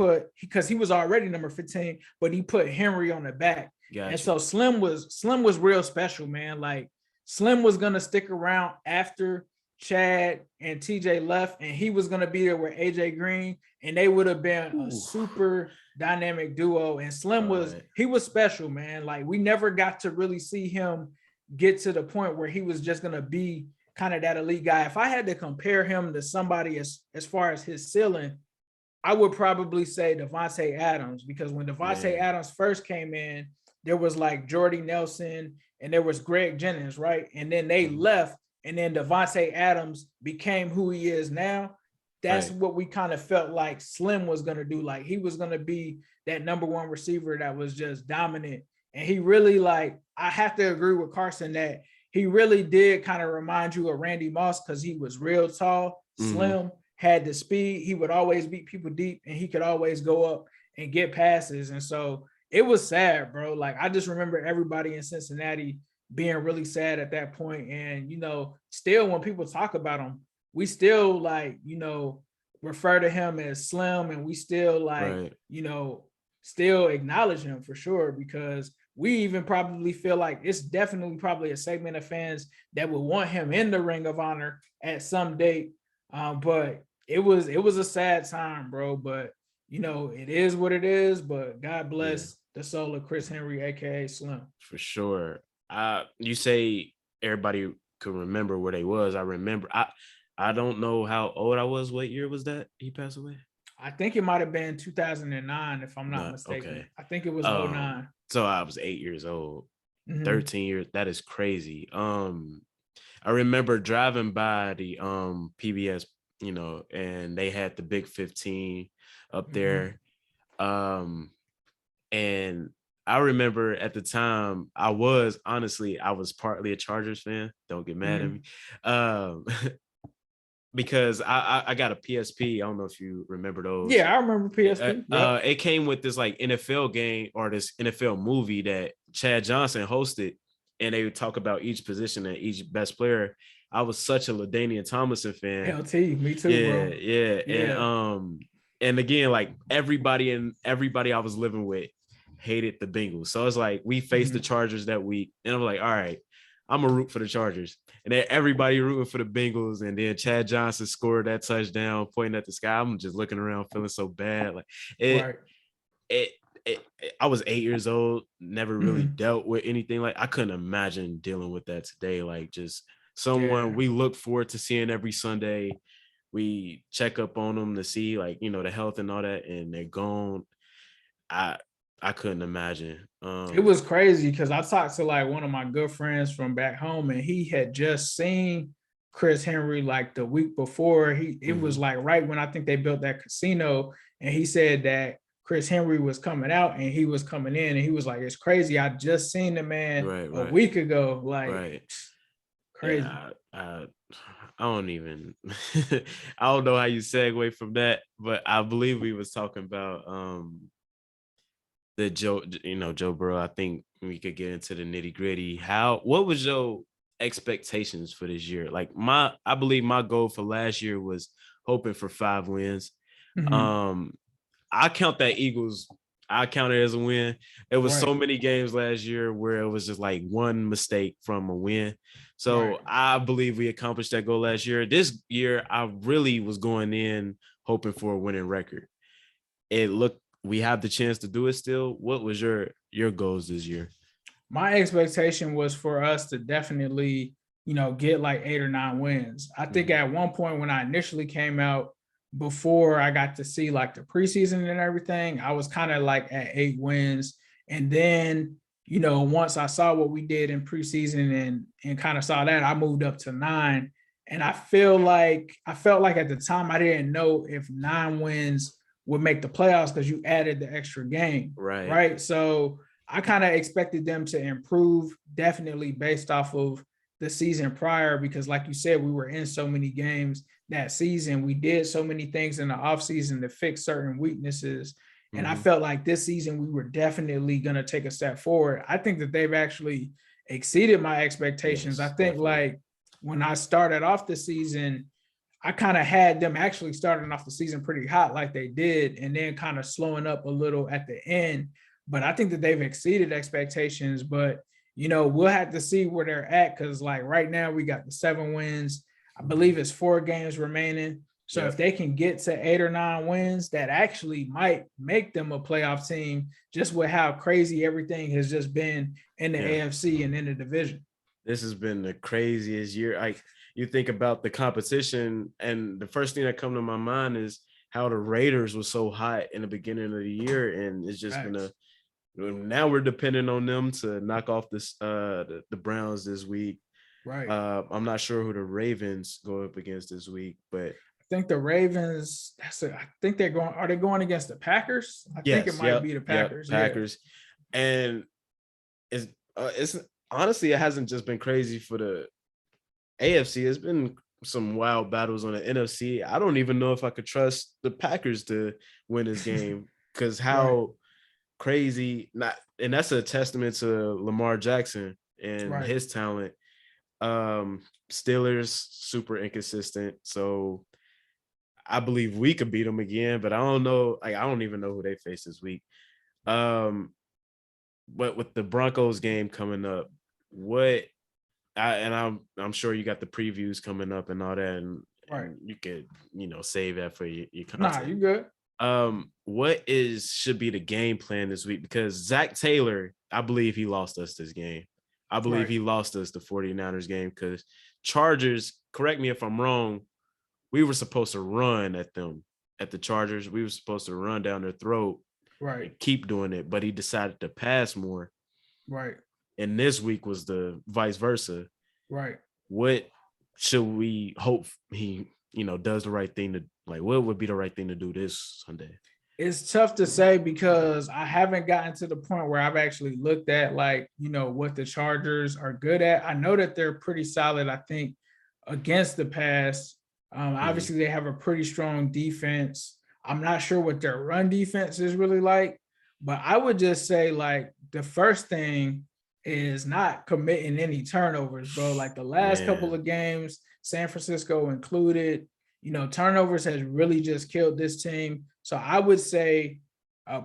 because he was already number 15, but he put Henry on the back. And so Slim was real special, man. Like Slim was gonna stick around after Chad and TJ left, and he was gonna be there with AJ Green, and they would have been a super dynamic duo. And Slim was special, man. Like we never got to really see him get to the point where he was just gonna be kind of that elite guy. If I had to compare him to somebody as far as his ceiling, I would probably say Devontae Adams, because when Devontae Adams first came in, there was like Jordy Nelson and there was Greg Jennings, right? And then they left, and then Devontae Adams became who he is now. That's what we kind of felt like Slim was going to do. Like he was going to be that number one receiver that was just dominant. And he really, like, I have to agree with Carson that he really did kind of remind you of Randy Moss because he was real tall, slim, had the speed. He would always beat people deep and he could always go up and get passes. And so it was sad, bro. Like I just remember everybody in Cincinnati being really sad at that point. And, still when people talk about him, we still like, refer to him as Slim, and we still like, still acknowledge him for sure, because we even probably feel like it's definitely probably a segment of fans that would want him in the Ring of Honor at some date. But it was a sad time, bro. But it is what it is, but God Yeah, bless the soul of Chris Henry, aka Slim. for sure. You say everybody could remember where they was. I remember. I don't know how old I was. What year was that he passed away? I think it might have been 2009, if I'm not No, okay. mistaken. I think it was Um, 09. so I was 8 years old. Mm-hmm. 13 years. That is crazy. I remember driving by the PBS, and they had the Big 15 up Mm-hmm. there. Um, and I remember at the time I was partly a Chargers fan. Don't get mad at Mm-hmm. me. Um, because I got a PSP. I don't know if you remember those. Yeah, I remember PSP. Yep. It came with this like NFL game or this NFL movie that Chad Johnson hosted, and they would talk about each position and each best player. I was such a LaDainian Tomlinson fan. LT, me too, Yeah, bro. yeah, Yeah. and again, like everybody I was living with hated the Bengals, so it's like we faced the Mm-hmm. Chargers that week, and I'm like, all right, I'm gonna root for the Chargers, and then everybody rooting for the Bengals, and then Chad Johnson scored that touchdown, pointing at the sky. I'm just looking around, feeling so bad, like it. Right. It, I was 8 years old, never really Mm-hmm. dealt with anything like I couldn't imagine dealing with that today. Like just someone Yeah. we look forward to seeing every Sunday. We check up on them to see like, the health and all that, and they're gone. I I couldn't imagine. It was crazy because I talked to like one of my good friends from back home, and he had just seen Chris Henry like the week before. It was Mhm. like right when I think they built that casino, and he said that Chris Henry was coming out and he was coming in, and he was like, "It's crazy. I just seen the man Right, a right, week ago." Like right. crazy. Yeah, I don't even I don't know how you segue from that, but I believe we was talking about the Joe Burrow. I think we could get into the nitty gritty. What was your expectations for this year? Like I believe my goal for last year was hoping for 5 wins. Mhm. Um, I count that Eagles. I count it as a win. It was so Right. many games last year where it was just like one mistake from a win. Right. So I believe we accomplished that goal last year. This year, I really was going in hoping for a winning record. We have the chance to do it still. What was your goals this year? My expectation was for us to definitely, get like 8 or 9 wins. I think Mhm. at one point when I initially came out, before I got to see like the preseason and everything, I was kind of like at 8 wins. And then, once I saw what we did in preseason and kind of saw that, I moved up to 9. And I felt like at the time I didn't know if 9 wins would make the playoffs because you added the extra game. Right. Right. So I kind of expected them to improve definitely based off of the season prior, because like you said, we were in so many games that season. We did so many things in the offseason to fix certain weaknesses. And I Mm-hmm. felt like this season we were definitely going to take a step forward. I think that they've actually exceeded my expectations. I Yes, think definitely. like when I started off the season, I kind of had them actually starting off the season pretty hot like they did, and then kind of slowing up a little at the end. But I think that they've exceeded expectations. But we'll have to see where they're at, because like right now we got the 7 wins. I believe it's 4 games remaining. So if Yep. they can get to 8 or 9 wins, that actually might make them a playoff team, just with how crazy everything has just been in the Yeah. AFC and in the division. This has been the craziest year. You think about the competition, and the first thing that come to my mind is how the Raiders were so hot in the beginning of the year, and it's just been Facts. now we're depending on them to knock off the Browns this week. Right. I'm not sure who the Ravens go up against this week, but I think the Ravens, I think are they going against the Packers? I think it yes, might yep, be the yep, Packers. Yeah. Packers, and it's honestly it hasn't just been crazy for the AFC. It's been some wild battles on the NFC. I don't even know if I could trust the Packers to win this game because Right. how crazy not, and that's a testament to Lamar Jackson and Right. his talent. Steelers super inconsistent, so I believe we could beat them again, but I don't know. Like I don't even know who they face this week. Um, but with the Broncos game coming up, what I'm sure you got the previews coming up and all that, and Right. you could save that for your Nah, you content. good. What should be the game plan this week? Because Zach Taylor, I believe he lost us this game. I believe he lost us the 49ers game because Chargers, correct me if I'm wrong, we were supposed to run at them, at the Chargers. We were supposed to run down their throat, Right. keep doing it, but he decided to pass more. Right. And this week was the vice versa. Right. What should we hope he, does the right thing to, like, what would be the right thing to do this Sunday? It's tough to say because I haven't gotten to the point where I've actually looked at what the Chargers are good at. I know that they're pretty solid, I think, against the pass. Obviously, they have a pretty strong defense. I'm not sure what their run defense is really like, but I would just say the first thing is not committing any turnovers, bro. Like the last couple of games, San Francisco included, turnovers has really just killed this team. So I would say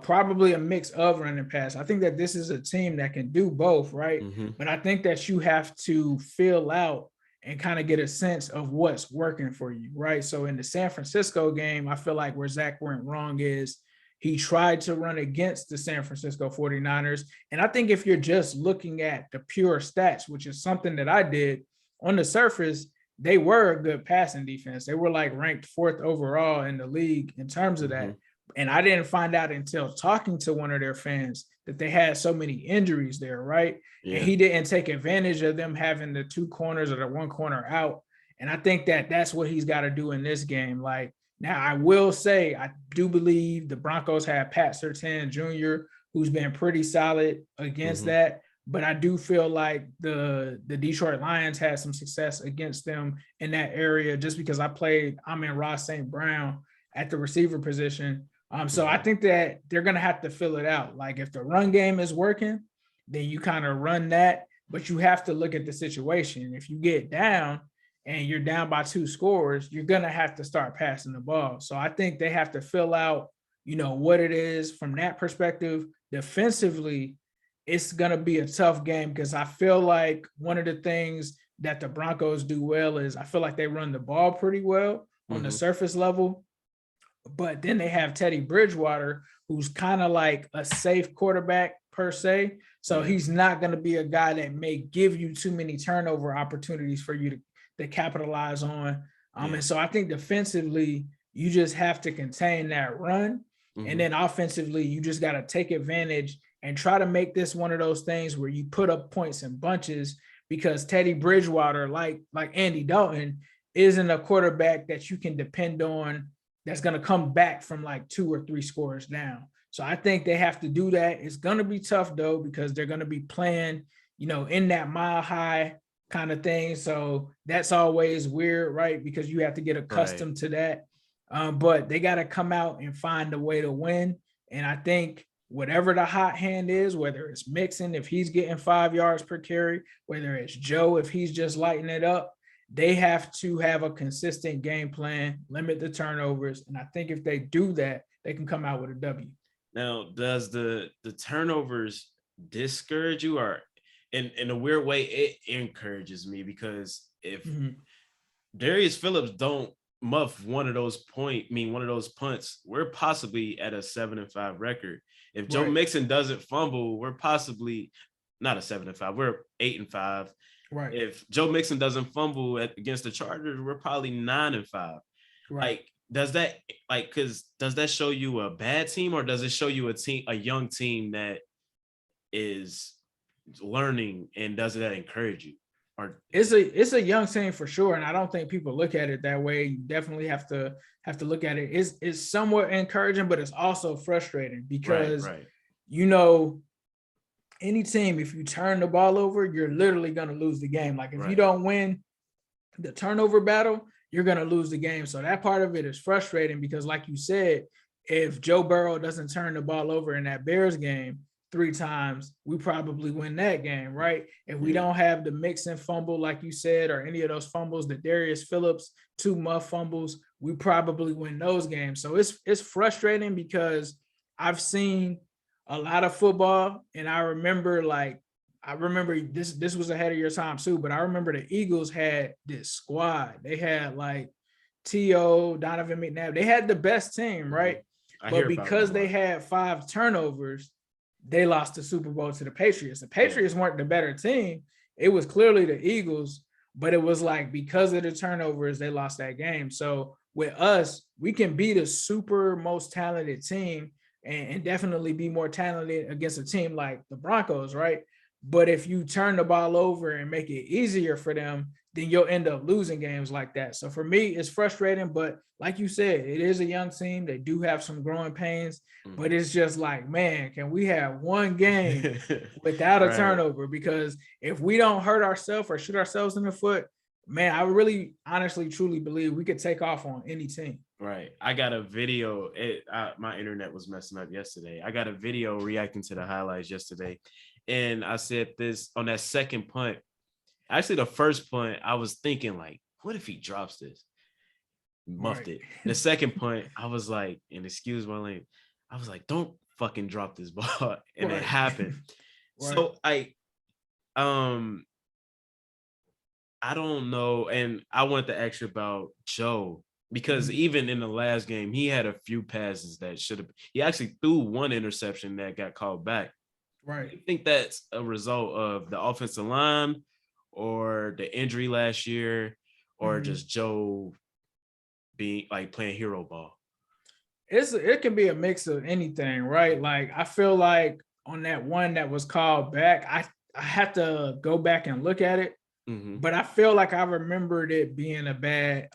probably a mix of run and pass. I think that this is a team that can do both, right? But I think that you have to fill out and kind of get a sense of what's working for you, right? So in the San Francisco game, I feel like where Zach went wrong is he tried to run against the San Francisco 49ers. And I think if you're just looking at the pure stats, which is something that I did on the surface, they were a good passing defense. They were ranked 4th overall in the league in terms of that. And I didn't find out until talking to one of their fans that they had so many injuries there, right? Yeah. And he didn't take advantage of them having the 2 corners or the 1 corner out. And I think that that's what he's got to do in this game. Now I will say, I do believe the Broncos have Pat Surtain Jr., who's been pretty solid against that. But I do feel like the Detroit Lions had some success against them in that area just because I'm in Ross St. Brown at the receiver position. So I think that they're going to have to fill it out. If the run game is working, then you kind of run that, but you have to look at the situation. If you get down and you're down by 2 scores, you're going to have to start passing the ball. So I think they have to fill out, what it is from that perspective. Defensively, it's going to be a tough game because I feel like one of the things that the Broncos do well is I feel like they run the ball pretty well on the surface level. But then they have Teddy Bridgewater, who's kind of like a safe quarterback per se. So he's not going to be a guy that may give you too many turnover opportunities for you to capitalize on. And so I think defensively, you just have to contain that run. And then offensively, you just got to take advantage and try to make this one of those things where you put up points in bunches, because Teddy Bridgewater, like Andy Dalton, isn't a quarterback that you can depend on that's going to come back from 2 or 3 scores down. So I think they have to do that. It's going to be tough, though, because they're going to be playing, in that mile high kind of thing. So that's always weird, right? Because you have to get accustomed to that. But they got to come out and find a way to win. And I think whatever the hot hand is, whether it's Mixon, if he's getting 5 yards per carry, whether it's Joe, if he's just lighting it up, they have to have a consistent game plan, limit the turnovers. And I think if they do that, they can come out with a W. Now, does the turnovers discourage you, or in a weird way, it encourages me? Because if Darius Phillips don't muff one of those punts, we're possibly at a 7-5 record. If Joe Mixon doesn't fumble, we're possibly not a 7-5. We're 8-5. Right. If Joe Mixon doesn't fumble against the Chargers, we're probably 9-5. Right. Does that show you a bad team, or does it show you a young team that is learning, and does that encourage you? Or it's a young team for sure, and I don't think people look at it that way. You definitely have to look at it. It's somewhat encouraging, but it's also frustrating because any team, if you turn the ball over, you're literally going to lose the game. If you don't win the turnover battle, you're going to lose the game. So that part of it is frustrating because, like you said, if Joe Burrow doesn't turn the ball over in that Bears game 3 times, we probably win that game, right? If we don't have the Mixon fumble, like you said, or any of those fumbles, the Darius Phillips 2 muff fumbles, we probably win those games. So it's frustrating because I've seen a lot of football, and I remember this was ahead of your time too, but I remember the Eagles had this squad. They had T.O., Donovan McNabb. They had the best team, right? But because they had 5 turnovers, they lost the Super Bowl to the Patriots. The Patriots weren't the better team. It was clearly the Eagles, but it was like because of the turnovers, they lost that game. So with us, we can be the super most talented team and definitely be more talented against a team like the Broncos, right? But if you turn the ball over and make it easier for them, then you'll end up losing games like that. So for me, it's frustrating, but like you said, it is a young team. They do have some growing pains, but it's just like, man, can we have one game without a turnover? Because if we don't hurt ourselves or shoot ourselves in the foot, man, I really honestly, truly believe we could take off on any team. Right. I got a video. My internet was messing up yesterday. I got a video reacting to the highlights yesterday. And I said this on that second punt. Actually, the first punt, I was thinking, like, what if he drops this? Muffed it. The second punt, I was like, and excuse my language, I was like, don't fucking drop this ball. And it happened. So I don't know. And I wanted to ask you about Joe, because even in the last game, he had a few passes that should have, he actually threw one interception that got called back. Right. Do you think that's a result of the offensive line or the injury last year, or just Joe being like playing hero ball? It can be a mix of anything, right? Like I feel like on that one that was called back, I had to go back and look at it, but I feel like I remembered it being a bad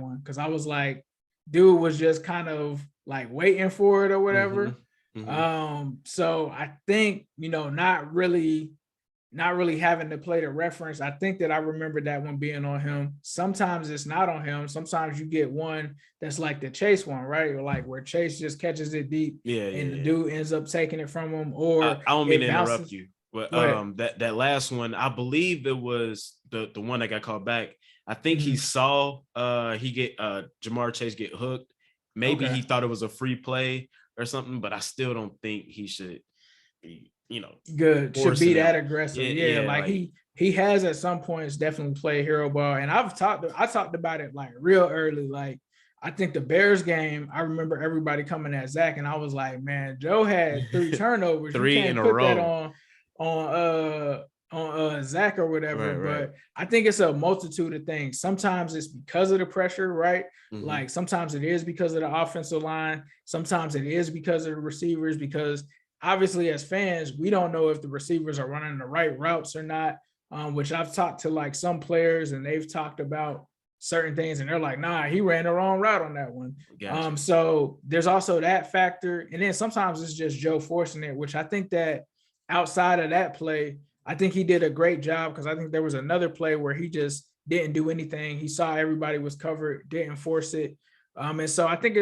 one, because I was like, dude was just kind of like waiting for it or whatever. So I think, not really having to play the reference, I think that I remember that one being on him. Sometimes it's not on him. Sometimes you get one that's like the Chase one, right? Or like where Chase just catches it deep and the dude ends up taking it from him. Or I don't mean to interrupt you, but that last one, I believe it was the one that got called back. I think he saw he get Jamar Chase get hooked. Maybe he thought it was a free play or something, but I still don't think he should be, should be that aggressive. He has at some points definitely played hero ball. And I talked about it like real early. Like I think the Bears game, I remember everybody coming at Zach and I was like, man, Joe had 3 turnovers. 3 in a row. That on Zach or whatever. But I think it's a multitude of things. Sometimes it's because of the pressure, right? Like sometimes it is because of the offensive line. Sometimes it is because of the receivers, because obviously as fans, we don't know if the receivers are running the right routes or not, which I've talked to like some players and they've talked about certain things and they're like, nah, he ran the wrong route on that one. Gotcha. So there's also that factor. And then sometimes it's just Joe forcing it, which I think that outside of that play, I think he did a great job, because I think there was another play where he just didn't do anything. He saw everybody was covered, didn't force it. And so I think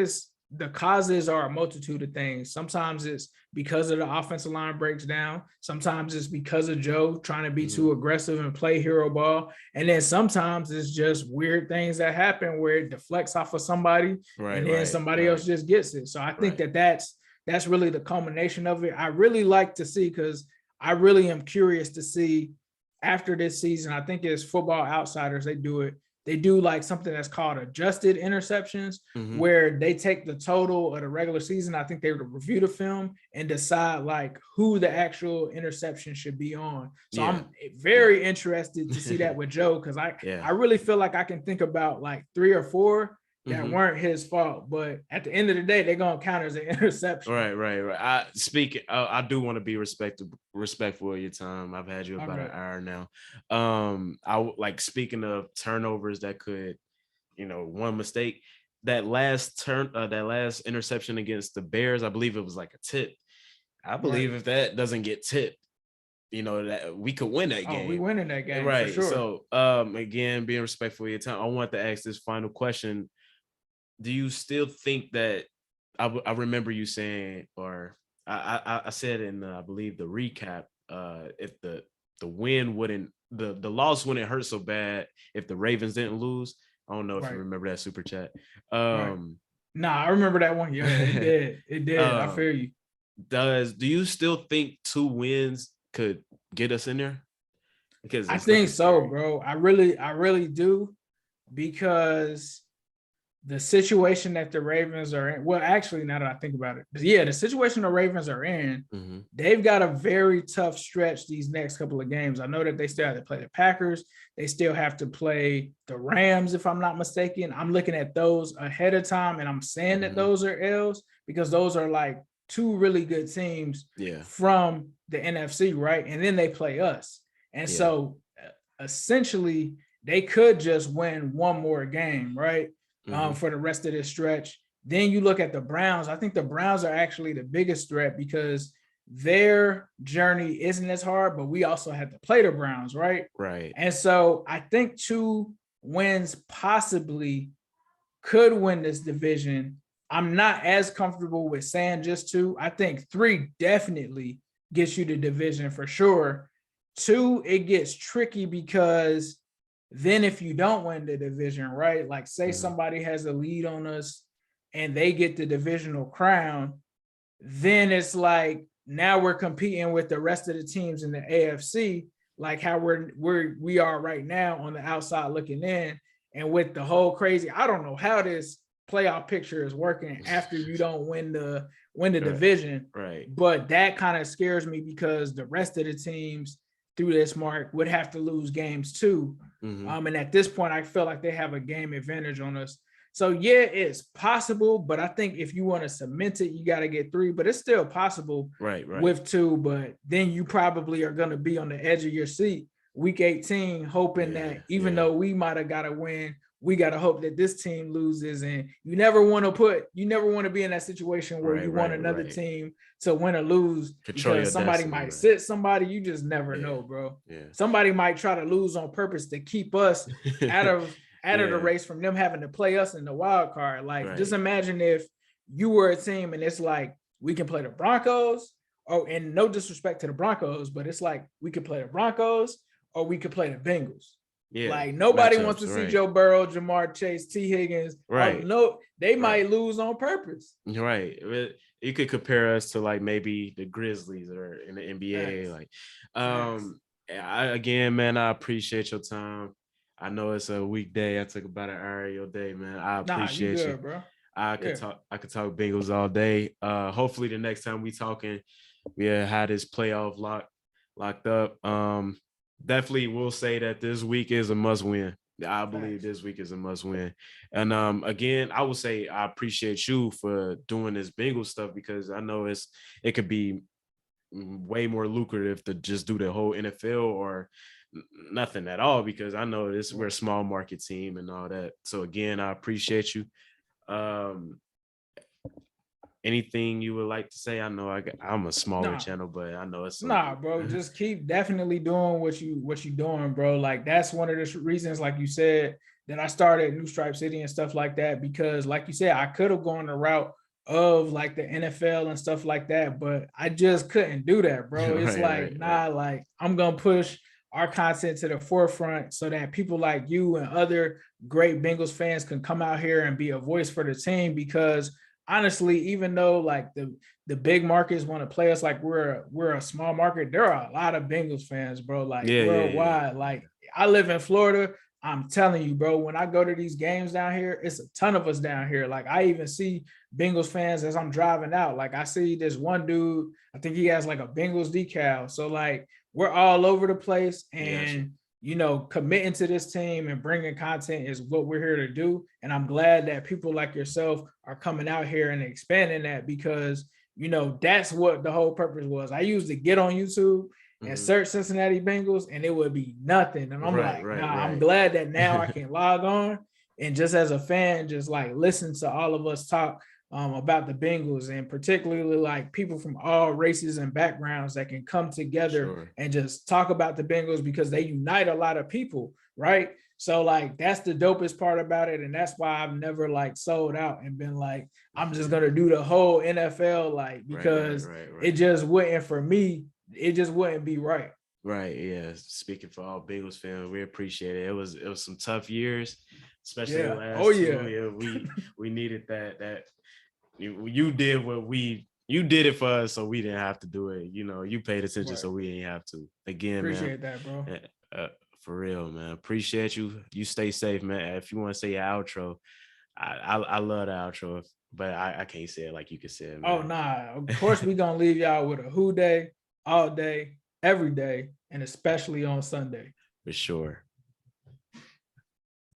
the causes are a multitude of things. Sometimes it's because of the offensive line breaks down. Sometimes it's because of Joe trying to be too aggressive and play hero ball. And then sometimes it's just weird things that happen where it deflects off of somebody and then somebody else just gets it. So I think that's really the culmination of it. I really like to see, because I really am curious to see after this season. I think it's Football Outsiders. They do like something that's called adjusted interceptions, where they take the total of the regular season. I think they would review the film and decide like who the actual interception should be on. So I'm very interested to see that with Joe, because I really feel like I can think about like 3 or 4 that weren't his fault, but at the end of the day, they're gonna count as an interception. Right. I do want to be respectful of your time. I've had you about an hour now. I like, speaking of turnovers that could, one mistake, that last interception against the Bears, I believe it was like a tip. I believe if that doesn't get tipped, that we could win that game. We winning that game, right? For sure. So, again, being respectful of your time, I want to ask this final question. Do you still think that I remember you saying, or I said in I believe the recap, if the win wouldn't, the loss wouldn't hurt so bad if the Ravens didn't lose? I don't know if you remember that super chat. Nah, I remember that one. Yeah, it did. I feel you. Do you still think 2 wins could get us in there? Because I think so, bro. I really do, because the situation that the Ravens are in, well, actually, now that I think about it, yeah, the situation the Ravens are in, they've got a very tough stretch these next couple of games. I know that they still have to play the Packers. They still have to play the Rams, if I'm not mistaken. I'm looking at those ahead of time, and I'm saying that those are L's because those are like two really good teams from the NFC, right? And then they play us. And so essentially, they could just win one more game, right? For the rest of this stretch. Then you look at the Browns. I think the Browns are actually the biggest threat because their journey isn't as hard, but we also had to play the Browns, right? Right. And so I think 2 wins possibly could win this division. I'm not as comfortable with saying just 2. I think 3 definitely gets you the division for sure. 2, it gets tricky because then if you don't win the division, right? Like say somebody has a lead on us and they get the divisional crown, then it's like now we're competing with the rest of the teams in the AFC, like how we are right now on the outside looking in. And with the whole crazy, I don't know how this playoff picture is working after you don't win the division. Right. But that kind of scares me because the rest of the teams through this mark would have to lose games too. And at this point, I feel like they have a game advantage on us. So yeah, it's possible, but I think if you want to cement it, you got to get 3, but it's still possible with 2, but then you probably are going to be on the edge of your seat week 18, hoping that even though we might have got to win, we got to hope that this team loses. And you never want to be in that situation where you want another team to win or lose because somebody might sit somebody. You just never know, bro. Somebody might try to lose on purpose to keep us out of the race from them having to play us in the wild card. Like, just imagine if you were a team and it's like, we can play the Broncos. Oh, and no disrespect to the Broncos, but it's like we could play the Broncos or we could play the Bengals. Like nobody wants to see Joe Burrow, Jamar Chase, T. Higgins. No, they might lose on purpose. Right. You could compare us to like maybe the Grizzlies or in the NBA. Like, again, man, I appreciate your time. I know it's a weekday. I took about an hour of your day, man. I appreciate you. Bro. I could talk Bengals all day. Hopefully the next time we talking, we had this playoff locked up. Definitely will say that this week is a must win. I believe this week is a must win. And again, I would say I appreciate you for doing this Bengals stuff because I know it could be way more lucrative to just do the whole NFL or nothing at all because I know we're a small market team and all that. So again, I appreciate you. Anything you would like to say? I know I'm a smaller channel, but I know it's bro. Just keep definitely doing what you doing, bro. Like that's one of the reasons, like you said, that I started New Stripe City and stuff like that because, like you said, I could have gone the route of like the NFL and stuff like that, but I just couldn't do that, bro. It's like I'm gonna push our content to the forefront so that people like you and other great Bengals fans can come out here and be a voice for the team because honestly, even though like the big markets want to play us like we're a small market, there are a lot of Bengals fans, bro, like worldwide. Like I live in Florida. I'm telling you, bro, when I go to these games down here, it's a ton of us down here. Like I even see Bengals fans as I'm driving out. Like I see this one dude, I think he has like a Bengals decal. So like we're all over the place and you know, committing to this team and bringing content is what we're here to do. And I'm glad that people like yourself are coming out here and expanding that because, you know, that's what the whole purpose was. I used to get on YouTube and search Cincinnati Bengals and it would be nothing. And I'm I'm glad that now I can log on and just as a fan, just like listen to all of us talk about the Bengals and particularly like people from all races and backgrounds that can come together and just talk about the Bengals because they unite a lot of people, right? So like that's the dopest part about it. And that's why I've never like sold out and been like, I'm just going to do the whole NFL like because it just wouldn't for me, it just wouldn't be right. Right. Yeah. Speaking for all Bengals fans, we appreciate it. It was some tough years, especially the last two. We needed that. You did you did it for us, so we didn't have to do it. You know, you paid attention, so we didn't have to. Again, appreciate that, bro. For real, man. Appreciate you. You stay safe, man. If you want to say your outro, I love the outro, but I can't say it like you can say it, man. Oh nah, of course we gonna leave y'all with a who day, all day, every day, and especially on Sunday. For sure.